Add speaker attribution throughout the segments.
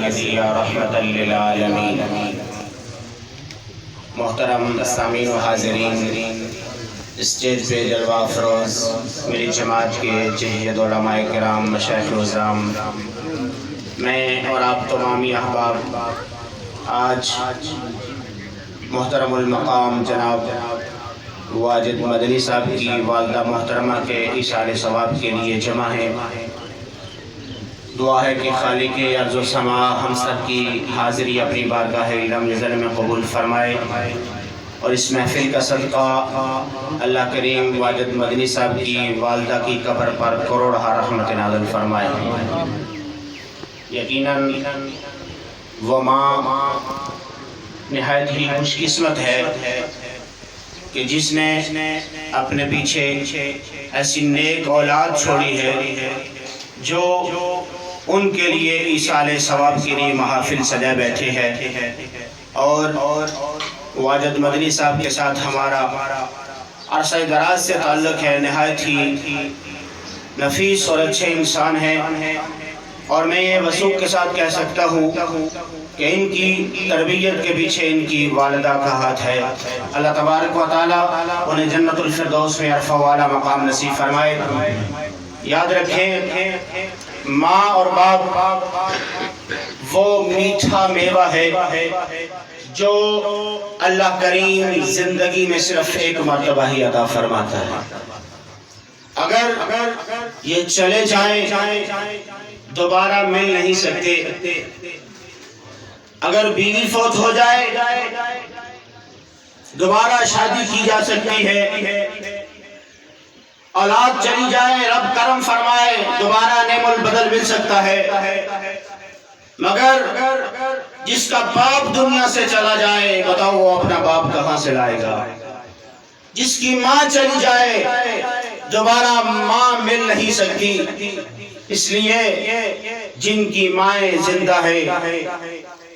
Speaker 1: سیدی یا رحمت للعالمین۔ محترم سامعین و حاضرین، اسٹیج پہ جلوہ افروز میری جماعت کے جہید علماء کرام، مشائخ عظام، میں اور آپ تمامی احباب آج محترم المقام جناب واجد مدنی صاحب کی والدہ محترمہ کے ایصال ثواب کے لیے جمع ہیں۔ دعا ہے کہ خالق ارض و سما ہم سب کی حاضری اپنی بارگاہ علم نظر میں قبول فرمائے، اور اس محفل کا صدقہ اللہ کریم واجد مدنی صاحب کی والدہ کی قبر پر کروڑہا رحمت نازل فرمائے۔ یقیناً وہ ماں نہایت ہی خوش قسمت ہے کہ جس نے اپنے پیچھے ایسی نیک اولاد چھوڑی ہے جو ان کے لیے ایصال ثواب کے لیے محافل سجا بیٹھے ہیں، اور واجد مدنی صاحب کے ساتھ ہمارا عرصہ دراز سے تعلق ہے۔ نہایت ہی نفیس اور اچھے انسان ہیں، اور میں یہ وثوق کے ساتھ کہہ سکتا ہوں کہ ان کی تربیت کے پیچھے ان کی والدہ کا ہاتھ ہے۔ اللہ تبارک و تعالیٰ انہیں جنت الفردوس میں عرفہ والا مقام نصیب فرمائے۔ یاد رکھیں، ماں اور باپ وہ میٹھا میوہ ہے جو اللہ کریم زندگی میں صرف ایک مرتبہ ہی عطا فرماتا ہے۔ اگر یہ چلے جائیں دوبارہ مل نہیں سکتے۔ اگر بیوی فوت ہو جائے دوبارہ شادی کی جا سکتی ہے، اولاد چلی جائے رب کرم فرمائے دوبارہ نعم البدل مل سکتا ہے، مگر جس کا باپ دنیا سے چلا جائے بتاؤ وہ اپنا باپ کہاں سے لائے گا؟ جس کی ماں چلی جائے دوبارہ ماں مل نہیں سکتی۔ اس لیے جن کی مائیں زندہ ہے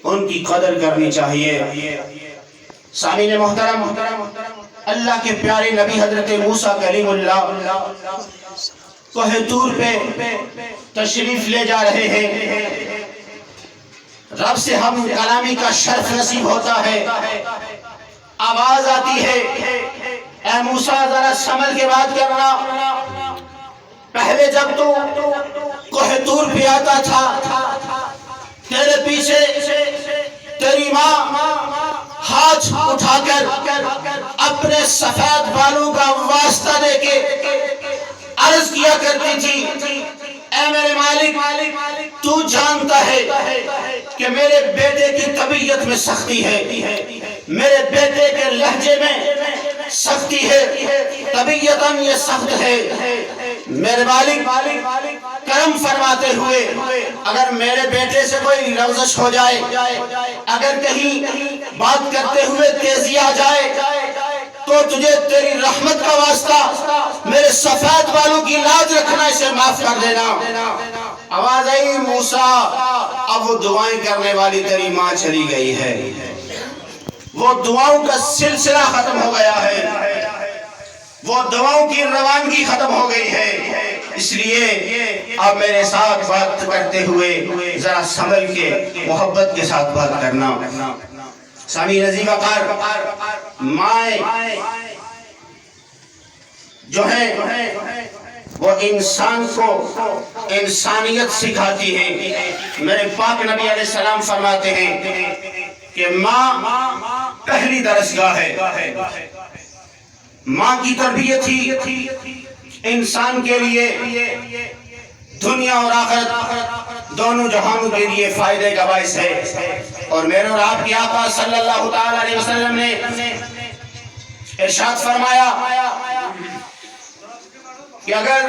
Speaker 1: ان کی قدر کرنی چاہیے۔ سامعین محترم، اللہ کے پیارے نبی حضرت موسیٰ کلیم اللہ کوہ طور پہ تشریف لے جا رہے ہیں۔ رب سے ہم کلامی کا شرف نصیب ہوتا ہے۔ آواز آتی ہے، اے موسیٰ ذرا سنبھل کے بات کرنا، پہلے جب تو کوہ طور پہ آتا تھا تیرے پیچھے تیری ماں ہاتھ اٹھا کر اپنے سفید بالوں کا واسطہ دے کے عرض کیا کرتی تھی، اے میرے مالک تو جانتا ہے کہ میرے بیٹے کی طبیعت میں سختی ہے، میرے بیٹے کے لہجے میں سختی ہے، طبیعتاً یہ سخت ہے۔ میرے مالک کرم فرماتے ہوئے اگر میرے بیٹے سے کوئی لغزش ہو جائے، اگر کہیں بات کرتے ہوئے تیزی آ جائے تو تجھے تیری رحمت کا واسطہ میرے سفید بالوں کی لاج رکھنا، اسے معاف کر دینا۔ آواز آئی، موسیٰ اب وہ دعائیں کرنے والی تیری ماں چلی گئی ہے، وہ دعاؤں کا سلسلہ ختم ہو گیا ہے، وہ دعاؤں کی روانگی ختم ہو گئی ہے۔ اس لیے اب میرے ساتھ بات کرتے ہوئے ذرا سنبھل کے محبت کے ساتھ بات کرنا۔ سامعین عزیز وقار، مائیں جو ہیں وہ انسان کو انسانیت سکھاتی ہیں۔ میرے پاک نبی علیہ السلام فرماتے ہیں کہ ماں پہلی درسگاہ ہے۔ ماں کی تربیت ہی انسان کے لیے دنیا اور آخرت دونوں جہانوں کے لیے فائدے کا باعث ہے۔ اور میرے اور آپ کے آقا صلی اللہ تعالیٰ علیہ وسلم نے ارشاد فرمایا کہ اگر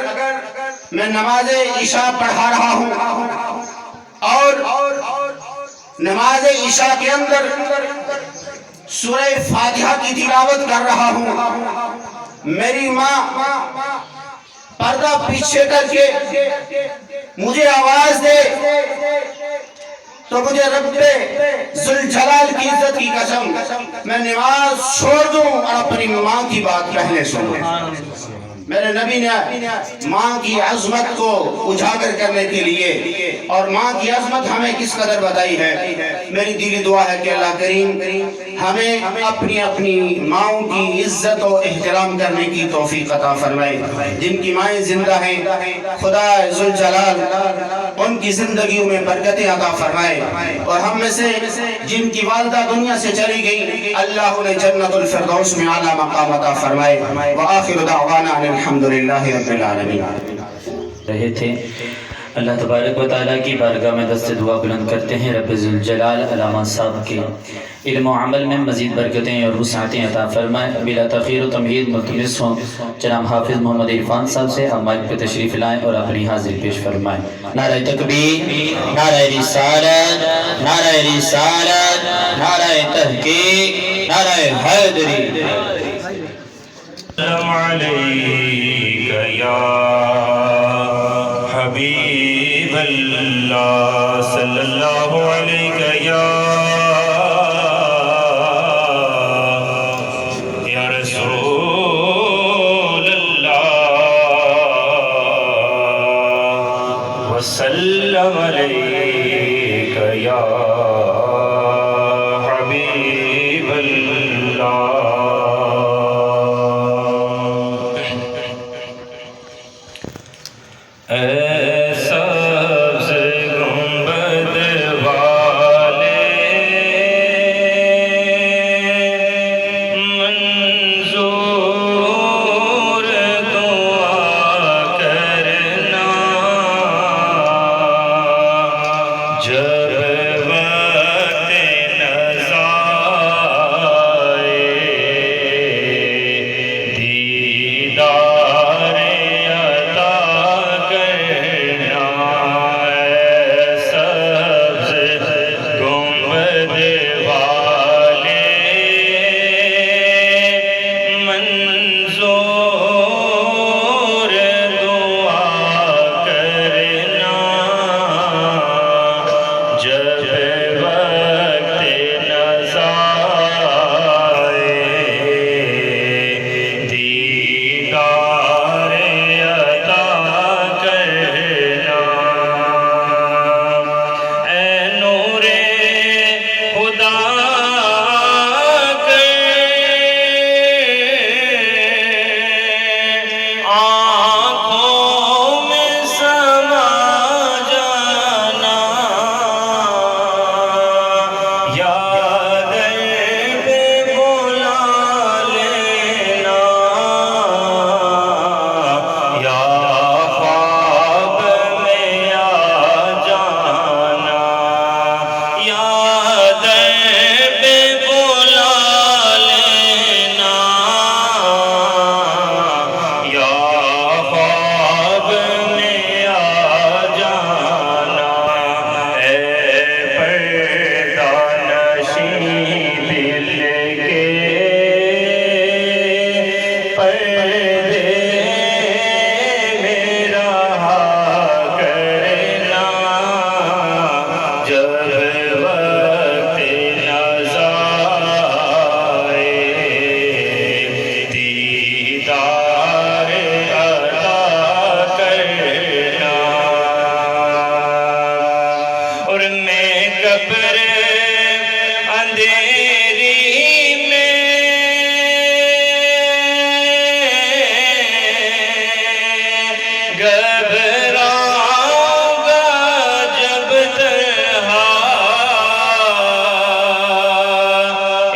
Speaker 1: میں نماز عشاء پڑھا رہا ہوں اور نماز عشاء کے اندر سورہ فاتحہ کی تلاوت کر رہا ہوں، میری ماں پردہ پیچھے کر کے مجھے آواز دے تو مجھے رب ذوالجلال کی عزت کی قسم میں نماز چھوڑ دوں اور اپنی ماں کی بات پہلے سنوں۔ میرے نبی نے ماں کی عظمت کو اجاگر کرنے کے لیے اور ماں کی عظمت ہمیں کس قدر بتائی ہے، میری دلی دعا ہے کہ اللہ کریم ہمیں اپنی اپنی ماؤں کی عزت و احترام کرنے کی توفیق عطا فرمائے۔ جن کی مائیں زندہ ہیں خدا ذوالجلال ان کی زندگیوں میں برکتیں عطا فرمائے، اور ہم میں سے جن کی والدہ دنیا سے چلی گئی اللہ انہیں جنت الفردوس میں اعلیٰ مقام عطا فرمائے۔ وآخر دعوانا ان الحمدللہ رب العالمین۔
Speaker 2: رہے تھے اللہ تبارک و تعالیٰ کی بارگاہ میں دست دعا بلند کرتے ہیں رب ذوالجلال علامہ صاحب کے علم و عمل میں مزید برکتیں اور وسعتیں عطا فرمائے۔ بلا تاخیر و تمہید ملتمس ہوں جناب حافظ محمد عرفان صاحب سے آپ مائک پہ تشریف لائیں اور اپنی حاضری پیش فرمائیں۔ نعرہ تکبیر، نعرہ رسالت، نعرہ رسالت، نعرہ تحقیق، نعرہ حیدری۔
Speaker 3: السلام علیکہ یا حبیب اللہ، صلی اللہ علیکہ یا رسول اللہ، وسلم علیکہ یا حبیب اللہ۔ اے سبز گنبد والے منظور دعا کرنا، جب وقت نزا آئے دیدار عطا کرنا۔ اے سبز گنبد والے منظور دعا کرنا، جب وقت نزا آئے دیدار عطا کرنا۔ اے نور خدا کر آنکھوں میں سما جانا، یا در پہ بلا لینا، یا خواب میں آ جانا، یا در پہ بلا لینا، یا خواب میں آ جانا۔ اے پردہ نشین دل کے پردے میں رہا کرنا، جب وقت نزا آئے دیدار عطا کرنا۔ اور میں قبر اندھیری میں گھبراؤں گا جب تنہا،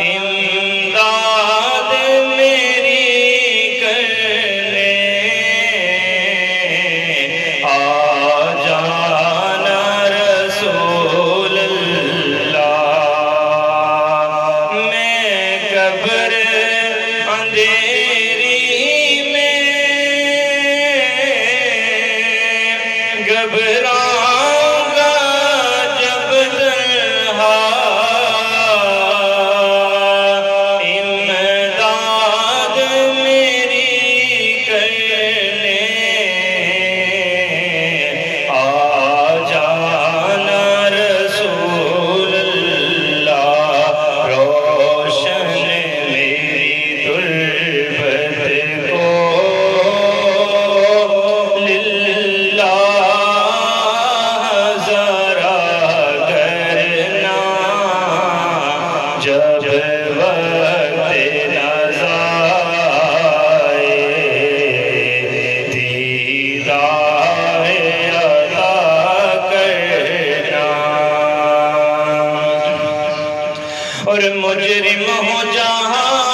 Speaker 3: امداد میری کرنے آ جانا رسول اللہ۔ اور مجرم ہو جہاں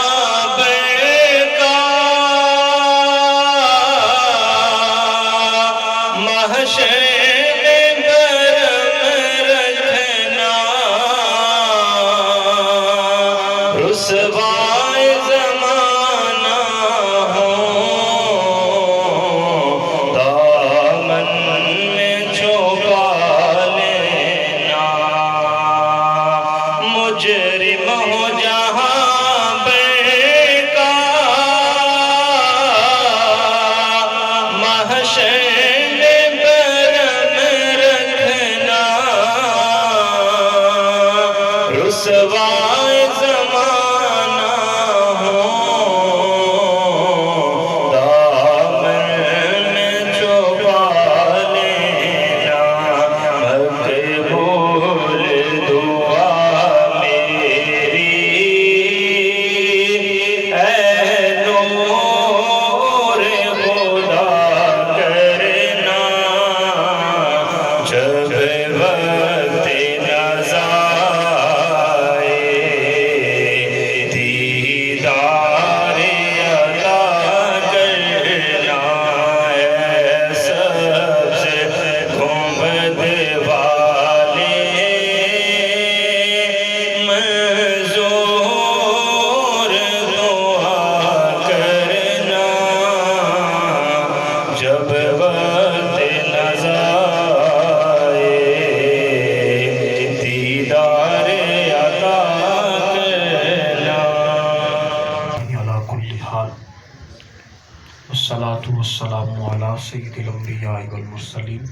Speaker 4: والصلاة والسلام على سید الانبیاء والمرسلین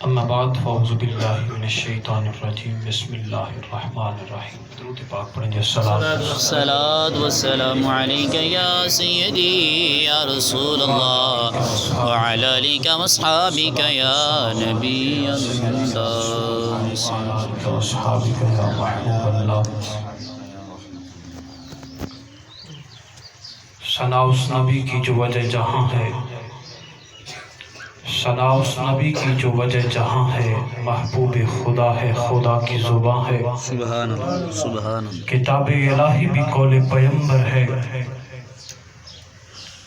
Speaker 4: اما بعد فاعوذ باللہ من الشیطان الرجیم بسم اللہ الرحمن الرحیم درود پاک پڑھیں گے
Speaker 5: الصلاة والسلام علیکہ یا سیدی یا رسول اللہ وعلی آلک واصحابک یا نبی اللہ
Speaker 4: واصحابک یا محبوب اللہ ثنا اس نبی کی جو وجہ جہاں ہے ثنا اس نبی کی جو وجہ جہاں ہے محبوب خدا ہے خدا کی زباں ہے
Speaker 5: سبحان اللہ سبحان اللہ
Speaker 4: کتاب الہی بھی قول پیغمبر ہے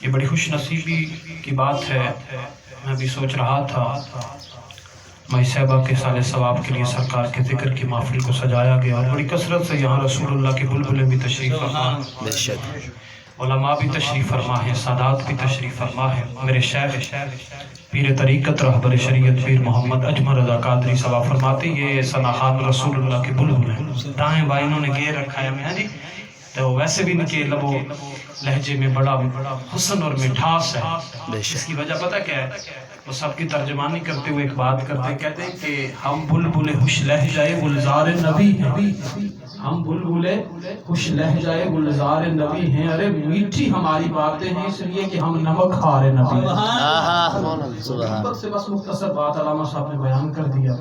Speaker 4: یہ بڑی خوش نصیبی کی بات ہے میں بھی سوچ رہا تھا میں صحابہ کے سال ثواب کے لیے سرکار کے ذکر کی محفل کو سجایا گیا اور بڑی کثرت سے یہاں رسول اللہ کے بلبلیں بھی تشریف فرما
Speaker 5: بے شک
Speaker 4: علماء بھی تشریف فرما ہے سادات بھی تشریف فرما ہے میرے شیخ پیر طریقت رہبر شریعت پیر محمد اجمل رضا قادری ثواب فرماتے یہ ثناخان رسول اللہ کے بلبل ہیں دائیں بائیں انہوں نے گیر رکھا ہے میں جی تو ویسے بھی ان کے لب و لہجے میں بڑا حسن اور مٹھاس ہے اس کی وجہ پتہ کیا ہے وہ سب کی ترجمانی کرتے ہوئے ایک بات کرتے کہتے ہیں کہ ہم بلبل خوش لہجائے گلزار نبی ہیں ہم بلبل خوش لہجائے گلزار نبی ہیں ارے میٹھی ہماری باتیں ہیں اس لیے کہ ہم نمک خار نبی ہیں سے بس مختصر بات علامہ صاحب نے بیان کر دیا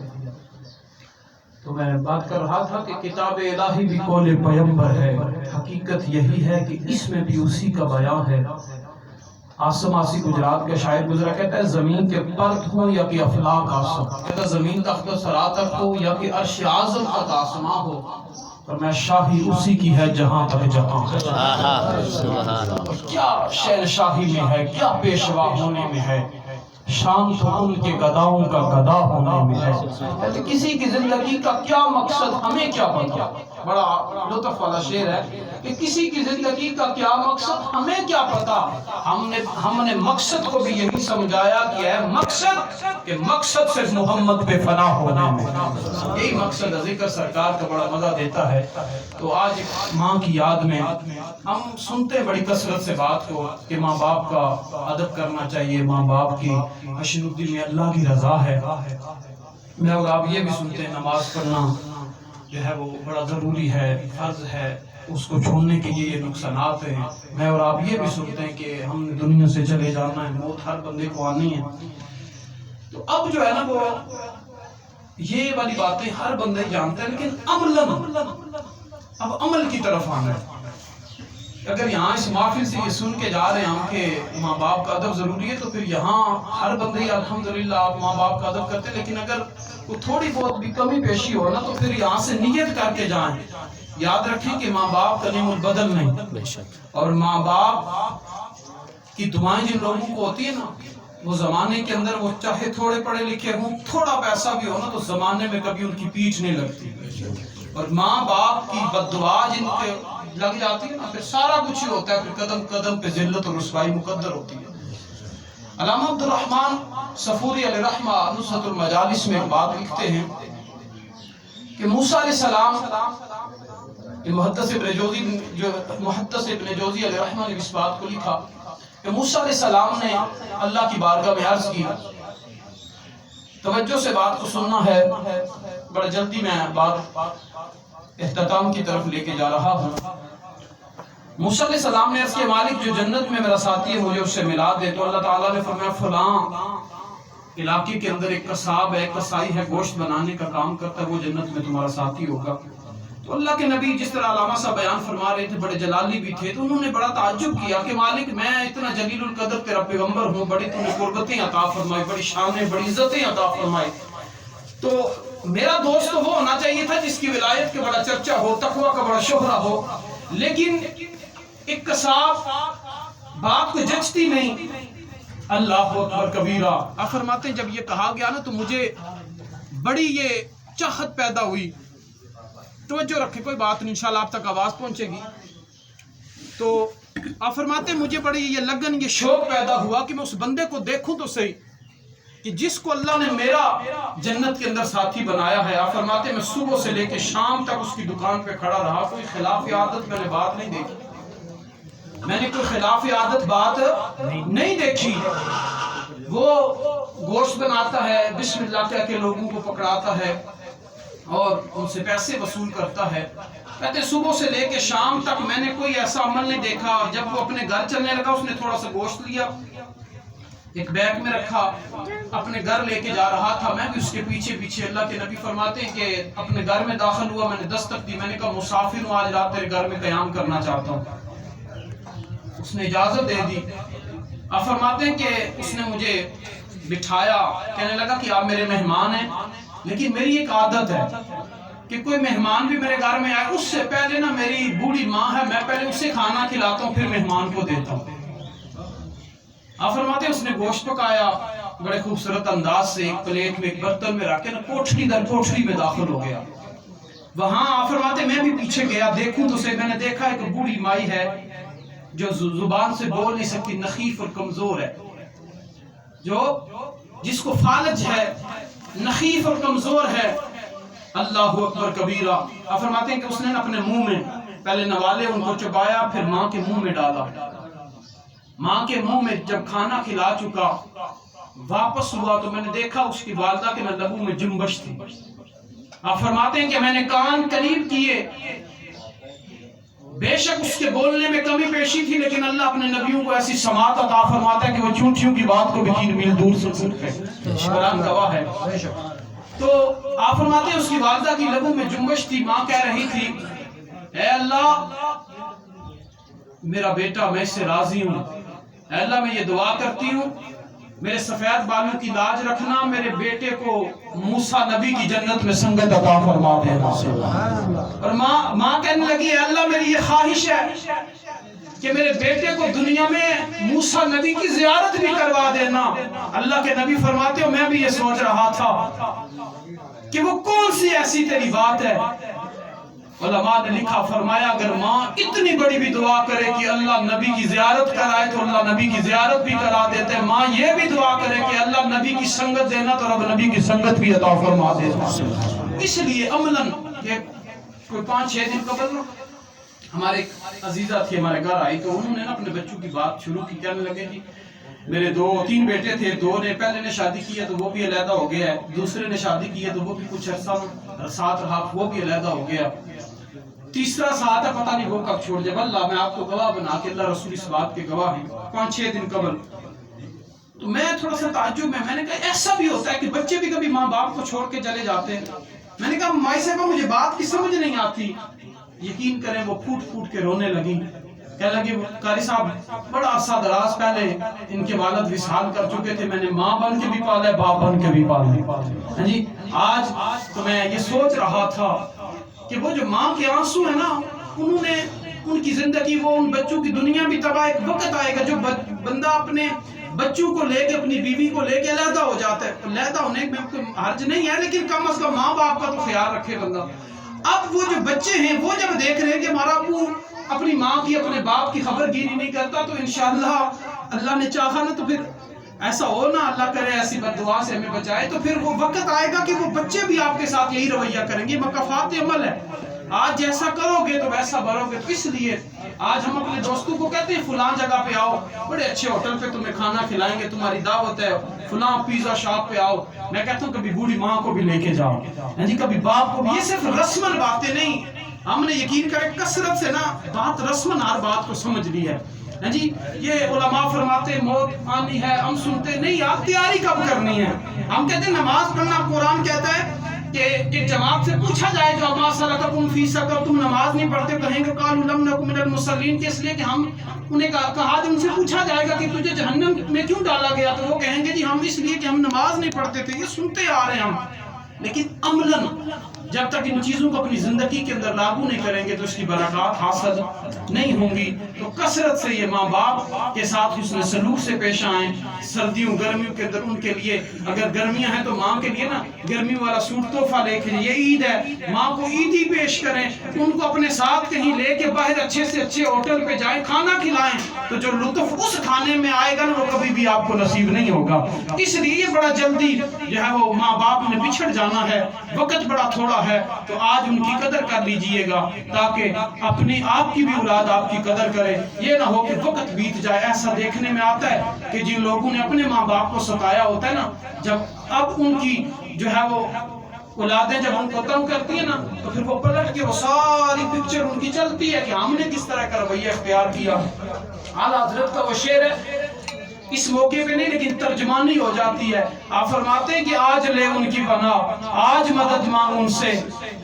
Speaker 4: تو میں بات کر رہا تھا کہ کتاب الہی بھی قول پیغمبر ہے حقیقت یہی ہے کہ اس میں بھی اسی کا بیان ہے آسم آسی گجرات کا شاعر گزرا کہتا ہے زمین کے پرت ہوں یا کہ افلاق آسم کہتا ہے زمین تخت سرا تک ہو یا کہ عرش اعظم تک آسماں ہو اور میں شاہی اسی کی ہے جہاں تک جہاں ہے کیا شہنشاہی میں ہے کیا پیشوا ہونے میں ہے شان تو ان کے گداؤں کا گدا ہونے میں ہے کہتے کسی کی زندگی کا کیا مقصد ہمیں کیا پتا بڑا لطف والا شعر ہے کہ کسی کی زندگی کا کیا مقصد ہمیں کیا پتا ہم نے مقصد کو بھی یہی سمجھایا کہ ہے مقصد کہ مقصد صرف محمد پہ فنا ہونے میں یہی مقصد ذکر سرکار کا بڑا مزہ دیتا ہے تو آج ماں کی یاد میں ہم سنتے بڑی کثرت سے بات کو کہ ماں باپ کا ادب کرنا چاہیے ماں باپ کی حشنودی میں اللہ کی رضا ہے میں اور آپ یہ بھی سنتے ہیں نماز پڑھنا جو ہے وہ بڑا ضروری ہے فرض ہے اس کو چھوڑنے کے یہ نقصانات ہیں میں اور آپ یہ بھی سنتے ہیں کہ ہم نے دنیا سے چلے جانا ہے موت ہر بندے کو آنی ہے تو اب جو ہے نا وہ یہ والی باتیں ہر بندے جانتے ہیں لیکن اب عمل کی طرف آنا ہے اگر یہاں اس محفل سے یہ سن کے جا رہے ہیں ہم کہ ماں باپ کا ادب ضروری ہے تو پھر یہاں ہر بندے الحمدللہ آپ ماں باپ کا ادب کرتے ہیں لیکن اگر کوئی تھوڑی بہت بھی کمی پیشی ہو نا تو پھر یہاں سے نیت کر کے جائیں
Speaker 6: یاد رکھیں کہ ماں باپ کا نعم البدل نہیں،
Speaker 5: بے شک
Speaker 6: اور ماں باپ کی دعائیں جن لوگوں کو ہوتی ہے نا، وہ زمانے کے اندر وہ چاہے تھوڑے پڑھے لکھے ہوں، تھوڑا پیسہ بھی ہو نا، تو زمانے میں کبھی ان کی پیٹھ نہیں لگتی، اور ماں باپ کی بد دعا جن پہ لگ جاتی ہے نا، پھر سارا کچھ ہی ہوتا ہے، پھر قدم قدم پہ ذلت اور رسوائی مقدر ہوتی ہے۔ علامہ عبد الرحمن صفوری علیہ رحمہ نصرۃ المجالس میں ایک بات لکھتے ہیں کہ موسیٰ علیہ السلام، محدث ابن جوزی علیہ رحمہ نے اس بات کو لکھا کہ موسیٰ علیہ السلام نے اللہ کی بارگاہ میں عرض کی، توجہ سے بات کو سننا ہے، بڑا جلدی میں بات اختتام کی طرف لے کے جا رہا ہوں۔ موسیٰ علیہ السلام نے عرض کیا، مالک جو جنت میں میرا ساتھی ہے مجھے اس سے ملا دے، تو اللہ تعالیٰ نے فرمایا فلاں علاقے کے اندر ایک قصاب ہے، کسائی ہے، گوشت بنانے کا کام کرتا ہے، وہ جنت میں تمہارا ساتھی ہوگا۔ تو اللہ کے نبی جس طرح علامہ صاحب بیان فرما رہے تھے، بڑے جلالی بھی تھے، تو انہوں نے بڑا تعجب کیا کہ مالک میں اتنا جلیل القدر تیرا پیغمبر ہوں، بڑی تمہیں قربتیں عطا فرمائی، بڑی شانیں، بڑی عزتیں عطا فرمائی، تو میرا دوست تو وہ ہونا چاہیے تھا جس کی ولایت کا بڑا چرچا ہو، تقوی کا بڑا شہرہ ہو، لیکن ایک قصاب بات کو جچتی نہیں۔ اللہ اکبر کبیرہ۔ آپ فرماتے ہیں جب یہ کہا گیا نا تو مجھے بڑی یہ چاہت پیدا ہوئی۔ توجہ رکھیں، کوئی بات نہیں، انشاءاللہ آپ تک آواز پہنچے گی۔ تو آپ فرماتے ہیں مجھے بڑی یہ لگن، یہ شوق پیدا ہوا کہ میں اس بندے کو دیکھوں تو صحیح کہ جس کو اللہ نے میرا جنت کے اندر ساتھی بنایا ہے۔ آپ فرماتے ہیں میں صبح سے لے کے شام تک اس کی دکان پہ کھڑا رہا، کوئی خلاف عادت میں نے بات نہیں دیکھی، میں نے کوئی خلاف عادت بات نہیں دیکھی۔ وہ گوشت بناتا ہے، بسم اللہ کہہ کے لوگوں کو پکڑاتا ہے اور ان سے پیسے وصول کرتا ہے۔ کہتے صبح سے لے کے شام تک میں نے کوئی ایسا عمل نہیں دیکھا۔ جب وہ اپنے گھر چلنے لگا، اس نے تھوڑا سا گوشت لیا، ایک بیگ میں رکھا، اپنے گھر لے کے جا رہا تھا، میں بھی اس کے پیچھے پیچھے۔ اللہ کے نبی فرماتے ہیں کہ اپنے گھر میں داخل ہوا، میں نے دستک دی، میں نے کہا مسافر ہوں، آج رات تیرے گھر میں قیام کرنا چاہتا ہوں۔ اس نے اجازت دے دی۔ آپ فرماتے ہیں کہ اس نے مجھے بٹھایا، کہنے لگا کہ آپ میرے مہمان ہیں، لیکن میری ایک عادت ہے کہ کوئی مہمان بھی میرے گھر میں آئے، اس سے پہلے نا میری بوڑھی ماں ہے، میں پہلے اسے کھانا کھلاتا ہوں پھر مہمان کو دیتا ہوں۔ آپ فرماتے ہیں اس نے گوشت پکایا بڑے خوبصورت انداز سے، ایک پلیٹ میں، ایک برتن میں رکھ کے نا کوٹھری در کوٹھری میں داخل ہو گیا۔ وہاں آپ فرماتے ہیں میں بھی پیچھے گیا، دیکھوں تو سے میں نے دیکھا ایک بوڑھی مائی ہے جو زبان سے بول نہیں سکتی، نخیف اور کمزور ہے، جس کو فالج ہے، نخیف اور کمزور ہے۔ اللہ اکبر کبیرہ۔ آپ فرماتے ہیں کہ اس نے اپنے منہ میں پہلے نوالے ان کو چبایا، پھر ماں کے منہ میں ڈالا۔ ماں کے منہ میں جب کھانا کھلا چکا واپس ہوا تو میں نے دیکھا اس کی والدہ کے لبوں میں جنبش تھی۔ آپ فرماتے ہیں کہ میں نے کان قریب کیے، بے شک اس کے بولنے میں کمی پیشی تھی، لیکن اللہ اپنے نبیوں کو ایسی سماعت عطا فرماتا ہے کہ وہ چونٹیوں کی بات کو بھی 3 میل دور سے سنتے ہیں۔ قرآن گواہ ہے۔ تو آپ فرماتے ہیں اس کی والدہ کی لبوں میں جنبش تھی، ماں کہہ رہی تھی اے اللہ میرا بیٹا، میں اس سے راضی ہوں، اے اللہ میں یہ دعا کرتی ہوں میرے سفید بالوں کی لاج رکھنا، میرے بیٹے کو موسیٰ نبی کی جنت میں سنگت عطا فرما دینا۔ اور ماں کہنے لگی اے اللہ میری یہ خواہش ہے کہ میرے بیٹے کو دنیا میں موسیٰ نبی کی زیارت بھی کروا دینا۔ اللہ کے نبی فرماتے ہو میں بھی یہ سوچ رہا تھا کہ وہ کون سی ایسی تیری بات ہے۔ علماء نے لکھا فرمایا اگر ماں اتنی بڑی بھی دعا کرے کہ اللہ نبی کی زیارت کرائے تو اللہ نبی کی زیارت بھی کرا دیتے، ماں یہ بھی دعا کرے کہ اللہ نبی کی سنگت دینا تو رب نبی کی سنگت بھی عطا فرما دینا۔ اس لیے عملاً کوئی 5-6 دن قبل ہمارے ایک عزیزہ تھی ہمارے گھر آئی، تو انہوں نے اپنے بچوں کی بات شروع کی، کہنے لگے جی میرے 2-3 بیٹے تھے، 2 نے پہلے نے شادی کی ہے تو وہ بھی علیحدہ ہو گیا ہے، دوسرے نے شادی کی ہے تو وہ بھی کچھ عرصہ ساتھ رہا، وہ بھی علیحدہ ہو گیا، تیسرا ساتھ ہے پتہ نہیں وہ کب چھوڑ جائے۔ اللہ میں آپ کو گواہ بنا کے، اللہ رسول اس بات کے گواہ ہیں، 5-6 دن قبل تو میں تھوڑا سا تعجب میں نے کہا ایسا بھی ہوتا ہے کہ بچے بھی کبھی ماں باپ کو چھوڑ کے چلے جاتے ہیں۔ میں نے کہا مائی صاحبہ مجھے بات کی سمجھ نہیں آتی۔ یقین کریں وہ پھوٹ پھوٹ کے رونے لگی کہنے لگے قاری صاحب بڑا عرصہ دراز پہلے ان کے والد وصال کر چکے تھے، میں نے ماں بن کے بھی پالا ہے، باپ بن کے بھی پالا ہے جی۔ آج تو میں یہ سوچ رہا تھا کہ وہ جو ماں کے آنسو ہیں نا، انہوں نے ان کی زندگی، وہ ان بچوں کی دنیا بھی تباہ، ایک وقت آئے گا جو بندہ اپنے بچوں کو لے کے، اپنی بیوی کو لے کے علیحدہ ہو جاتا ہے، علیحدہ ہونے میں کوئی حرج نہیں ہے، لیکن کم از کم ماں باپ کا تو خیال رکھے بندہ۔ اب وہ جو بچے ہیں وہ جب دیکھ رہے ہیں کہ ہمارا ابو اپنی ماں کی، اپنے باپ کی خبر گیری نہیں کرتا، تو انشاءاللہ اللہ نے چاہا نا تو پھر ایسا ہو نا، اللہ کرے ایسی بد دعا سے ہمیں بچائے، تو پھر وہ وقت آئے گا کہ وہ بچے بھی آپ کے ساتھ یہی رویہ کریں گے۔ مکافات عمل ہے، آج جیسا کرو گے تو ویسا بھرو گے۔ تو اس لیے آج ہم اپنے دوستوں کو کہتے ہیں فلاں جگہ پہ آؤ، بڑے اچھے ہوٹل پہ تمہیں کھانا کھلائیں گے، تمہاری دعوت ہے، فلاں پیزا شاپ پہ آؤ۔ میں کہتا ہوں کبھی بوڑھی ماں کو بھی لے کے جاؤ جی، کبھی باپ کو بھی۔ یہ صرف رسمن باتیں نہیں، ہم نے یقین کرے کثرت سے نا بات رسمن ہر بات کو سمجھ لی ہے جی۔ یہ علماء فرماتے ہیں موت آنی ہے، ہم سنتے نہیں، آپ تیاری کب کرنی ہے؟ ہم کہتے ہیں نماز پڑھنا، قرآن کہتا ہے کہ ایک جماعت سے پوچھا جائے جو ما سلککم فی سقر، تم نماز نہیں پڑھتے، کہیں گے قالوا لم نک من المصلین، اس لیے کہ ہم انہیں کہا ان سے پوچھا جائے گا کہ تجھے جہنم میں کیوں ڈالا گیا، تو وہ کہیں گے جی ہم اس لیے کہ ہم نماز نہیں پڑھتے تھے۔ یہ سنتے آ رہے ہیں ہم، لیکن عملاً جب تک ان چیزوں کو اپنی زندگی کے اندر لاگو نہیں کریں گے تو اس کی برکات حاصل نہیں ہوں گی۔ تو کثرت سے یہ ماں باپ کے ساتھ حسن سلوک سے پیش آئیں۔ سردیوں گرمیوں کے اندر ان کے لیے، اگر گرمیاں ہیں تو ماں کے لیے نا گرمیوں والا سوٹ تحفہ لے کے، یہ عید ہے، ماں کو عیدی پیش کریں، ان کو اپنے ساتھ کہیں لے کے باہر اچھے سے اچھے ہوٹل پہ جائیں، کھانا کھلائیں، تو جو لطف اس کھانے میں آئے گا نا وہ کبھی بھی آپ کو نصیب نہیں ہوگا۔ اس لیے بڑا جلدی جو ہے وہ ماں باپ نے بچھڑ جانا ہے، وقت بڑا تھوڑا ہے، تو آج ان کی قدر کر لیجئے گا تاکہ اپنی آپ کی بھی اولاد آپ کی قدر کرے۔ یہ نہ ہو کہ وقت بیت جائے۔ ایسا دیکھنے میں آتا ہے کہ جن لوگوں نے اپنے ماں باپ کو ستایا ہوتا ہے نا، جب اب ان کی جو ہے وہ اولادیں جب ان کو تنگ کرتی ہیں نا، تو پھر وہ پلٹ کے وہ ساری پکچر ان کی چلتی ہے کہ ہم نے کس طرح کا رویہ اختیار کیا۔ اعلیٰ حضرت کا وہ شعر ہے، اس موقع پہ نہیں لیکن ترجمانی ہو جاتی ہے۔ آپ فرماتے ہیں کہ آج لے ان کی بنا، آج مدد مانگ ان سے،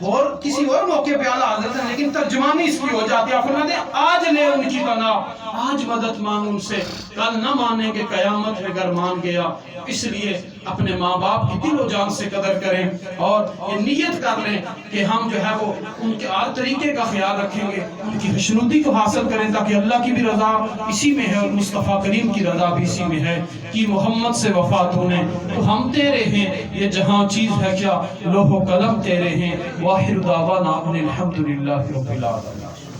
Speaker 6: اور کسی اور موقع پہ اعلیٰ حضرت ہے لیکن ترجمانی اس کی ہو جاتی ہے۔ آپ فرماتے ہیں آج لے ان کی بنا، آج مدد مانگ ان سے، کل نہ مانیں گے قیامت ہے اگر مان گیا۔ اس لیے اپنے ماں باپ کی دل و جان سے قدر کریں اور یہ نیت کر لیں کہ ہم جو ہے وہ ان کے ہر طریقے کا خیال رکھیں گے، ان کی خوشنودی کو حاصل کریں تاکہ اللہ کی بھی رضا اسی میں ہے اور مصطفیٰ کریم کی رضا بھی اسی میں ہے کہ محمد سے وفات ہونے تو ہم تیرے ہیں، یہ جہاں چیز ہے کیا لوح و قلم تیرے ہیں۔ واخر دعوانا ان الحمدللہ رب العالمین۔